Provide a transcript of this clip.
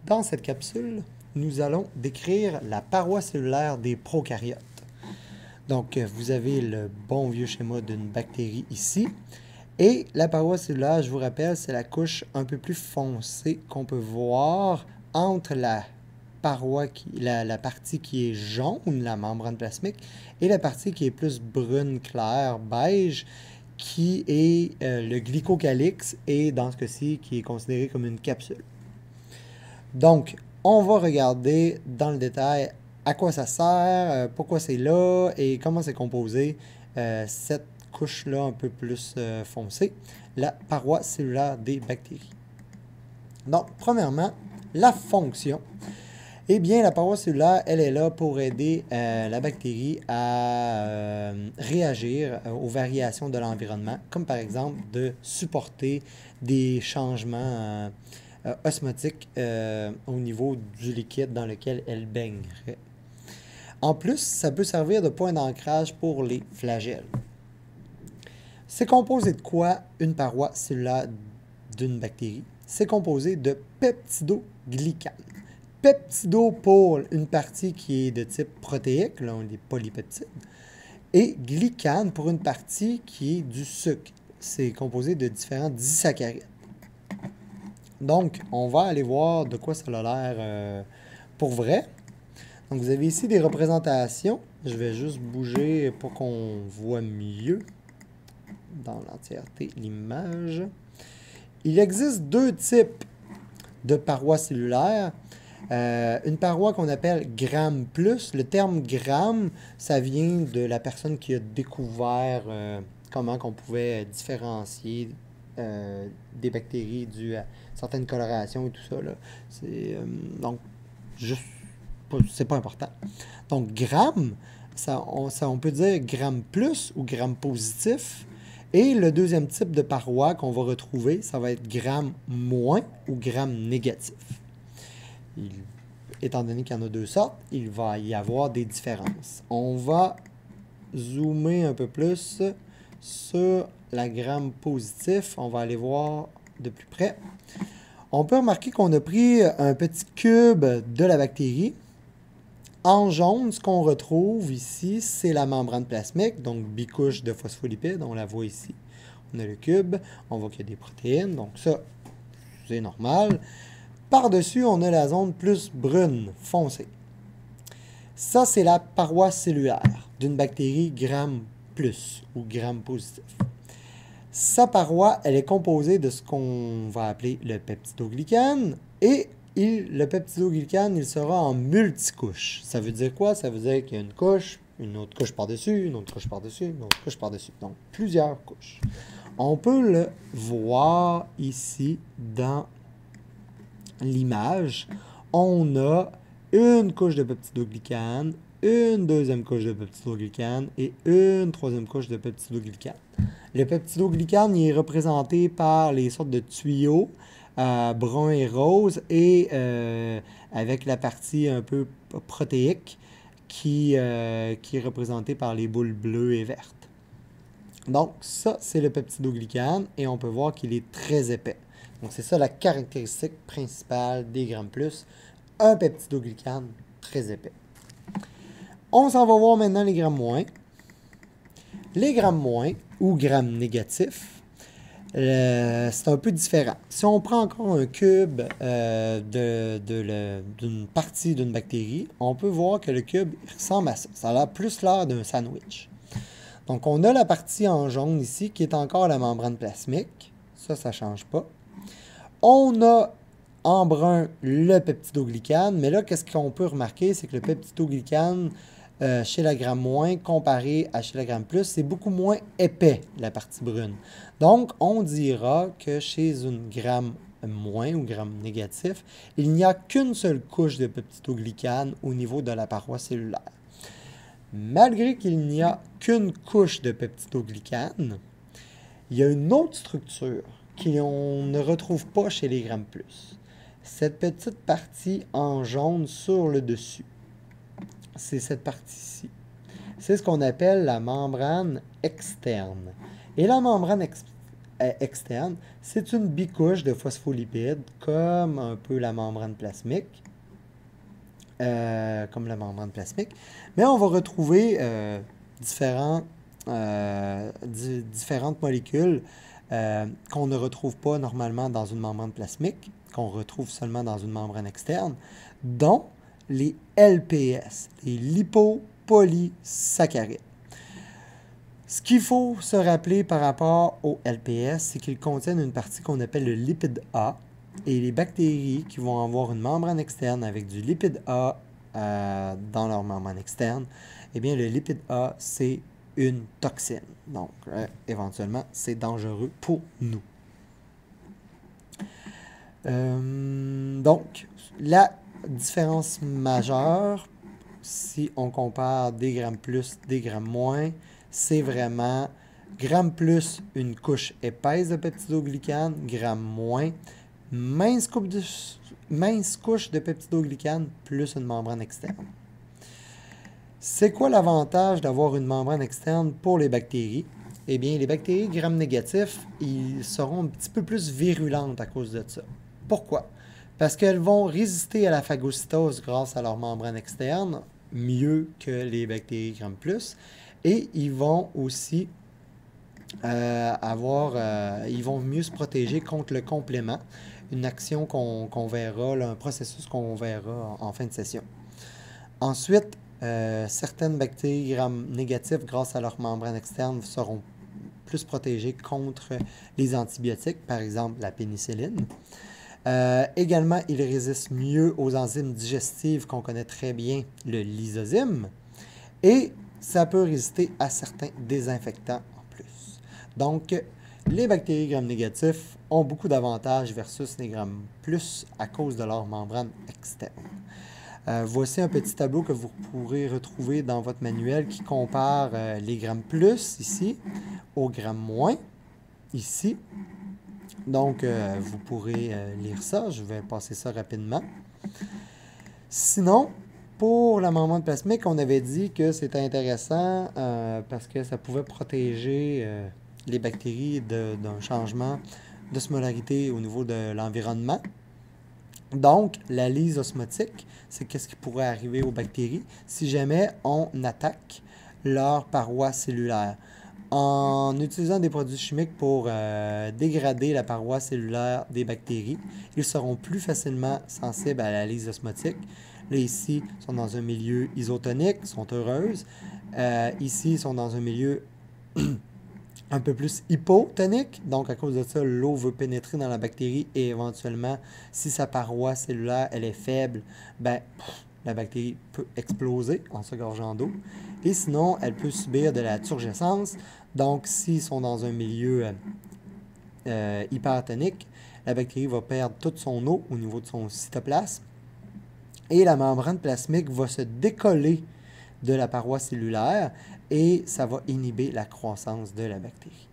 Dans cette capsule, nous allons décrire la paroi cellulaire des prokaryotes. Donc, vous avez le bon vieux schéma d'une bactérie ici. Et la paroi cellulaire, je vous rappelle, c'est la couche un peu plus foncée qu'on peut voir entre la paroi, la partie qui est jaune, la membrane plasmique, et la partie qui est plus brune claire, beige, qui est le glycocalyx, et dans ce cas-ci, qui est considéré comme une capsule. Donc, on va regarder dans le détail à quoi ça sert, pourquoi c'est là et comment c'est composé cette couche-là un peu plus foncée, la paroi cellulaire des bactéries. Donc, premièrement, la fonction. Eh bien, la paroi cellulaire, elle est là pour aider la bactérie à réagir aux variations de l'environnement, comme par exemple de supporter des changements osmotiques au niveau du liquide dans lequel elle baignerait. En plus, ça peut servir de point d'ancrage pour les flagelles. C'est composé de quoi une paroi cellulaire d'une bactérie? C'est composé de peptidoglycanes. Peptido pour une partie qui est de type protéique, là on dit polypeptides, et glycane pour une partie qui est du sucre. C'est composé de différents disaccharides. Donc, on va aller voir de quoi ça a l'air pour vrai. Donc, vous avez ici des représentations. Je vais juste bouger pour qu'on voit mieux dans l'entièreté l'image. Il existe deux types de parois cellulaires. Une paroi qu'on appelle gramme plus. Le terme gramme, ça vient de la personne qui a découvert comment on pouvait différencier des bactéries dues à certaines colorations et tout ça. Donc, juste, c'est pas important. Donc, gramme, on peut dire gramme plus ou gramme positif. Et le deuxième type de paroi qu'on va retrouver, ça va être gramme moins ou gramme négatif. Étant donné qu'il y en a deux sortes, il va y avoir des différences. On va zoomer un peu plus sur la gramme positif. On va aller voir de plus près. On peut remarquer qu'on a pris un petit cube de la bactérie. En jaune, ce qu'on retrouve ici, c'est la membrane plasmique, donc bicouche de phospholipides. On la voit ici. On a le cube. On voit qu'il y a des protéines. Donc ça, c'est normal. Par-dessus, on a la zone plus brune, foncée. Ça, c'est la paroi cellulaire d'une bactérie gramme plus ou gramme positif. Sa paroi, elle est composée de ce qu'on va appeler le peptidoglycane et le peptidoglycane, il sera en multicouche. Ça veut dire quoi? Ça veut dire qu'il y a une couche, une autre couche par-dessus, une autre couche par-dessus, une autre couche par-dessus. Donc, plusieurs couches. On peut le voir ici dans l'image. On a une couche de peptidoglycane, une deuxième couche de peptidoglycane et une troisième couche de peptidoglycane. Le peptidoglycane il est représenté par les sortes de tuyaux brun et rose et avec la partie un peu protéique qui est représentée par les boules bleues et vertes. Donc ça, c'est le peptidoglycane et on peut voir qu'il est très épais. Donc, c'est ça la caractéristique principale des grammes plus, un peptidoglycane très épais. On s'en va voir maintenant les grammes moins. Les grammes moins, ou grammes négatifs, c'est un peu différent. Si on prend encore un cube d'une partie d'une bactérie, on peut voir que le cube ressemble à ça. Ça a l'air plus l'air d'un sandwich. Donc, on a la partie en jaune ici, qui est encore la membrane plasmique. Ça ne change pas. On a en brun le peptidoglycane, mais là, qu'est-ce qu'on peut remarquer? C'est que le peptidoglycane chez la gramme moins, comparé à chez la gramme plus, c'est beaucoup moins épais, la partie brune. Donc, on dira que chez une gramme moins ou gramme négatif, il n'y a qu'une seule couche de peptidoglycane au niveau de la paroi cellulaire. Malgré qu'il n'y a qu'une couche de peptidoglycane, il y a une autre structure qu'on ne retrouve pas chez les grammes plus. Cette petite partie en jaune sur le dessus, c'est cette partie-ci. C'est ce qu'on appelle la membrane externe. Et la membrane externe, c'est une bicouche de phospholipides, comme un peu la membrane plasmique. Mais on va retrouver différentes molécules qu'on ne retrouve pas normalement dans une membrane plasmique, qu'on retrouve seulement dans une membrane externe, dont les LPS, les lipopolysaccharides. Ce qu'il faut se rappeler par rapport aux LPS, c'est qu'ils contiennent une partie qu'on appelle le lipide A. Et les bactéries qui vont avoir une membrane externe avec du lipide A dans leur membrane externe, eh bien, le lipide A, c'est une toxine. Donc, éventuellement, c'est dangereux pour nous. Donc, la différence majeure, si on compare des grammes plus, des grammes moins, c'est vraiment gramme plus une couche épaisse de peptidoglycane, gramme moins, mince couche de peptidoglycane plus une membrane externe. C'est quoi l'avantage d'avoir une membrane externe pour les bactéries? Eh bien, les bactéries gram négatifs, ils seront un petit peu plus virulentes à cause de ça. Pourquoi? Parce qu'elles vont résister à la phagocytose grâce à leur membrane externe, mieux que les bactéries gram plus, et ils vont aussi ils vont mieux se protéger contre le complément, une action qu'on verra, là, un processus qu'on verra en fin de session. Ensuite, certaines bactéries gram négatives, grâce à leur membrane externe, seront plus protégées contre les antibiotiques, par exemple la pénicilline. Également, ils résistent mieux aux enzymes digestives qu'on connaît très bien, le lysozyme, et ça peut résister à certains désinfectants en plus. Donc, les bactéries gram négatifs ont beaucoup d'avantages versus les gram plus à cause de leur membrane externe. Voici un petit tableau que vous pourrez retrouver dans votre manuel qui compare les grammes plus ici aux grammes moins ici. Donc, vous pourrez lire ça. Je vais passer ça rapidement. Sinon, pour la membrane plasmique, on avait dit que c'était intéressant parce que ça pouvait protéger les bactéries d'un changement d'osmolarité au niveau de l'environnement. Donc, la lyse osmotique, c'est qu'est-ce qui pourrait arriver aux bactéries si jamais on attaque leur paroi cellulaire. En utilisant des produits chimiques pour dégrader la paroi cellulaire des bactéries, ils seront plus facilement sensibles à la lyse osmotique. Là, ici, ils sont dans un milieu isotonique, sont heureuses. Ici, ils sont dans un milieu un peu plus hypotonique. Donc, à cause de ça, l'eau veut pénétrer dans la bactérie et éventuellement, si sa paroi cellulaire, elle est faible, ben, la bactérie peut exploser en se gorgeant d'eau. Et sinon, elle peut subir de la turgescence. Donc, s'ils sont dans un milieu hypertonique, la bactérie va perdre toute son eau au niveau de son cytoplasme. Et la membrane plasmique va se décoller de la paroi cellulaire et ça va inhiber la croissance de la bactérie.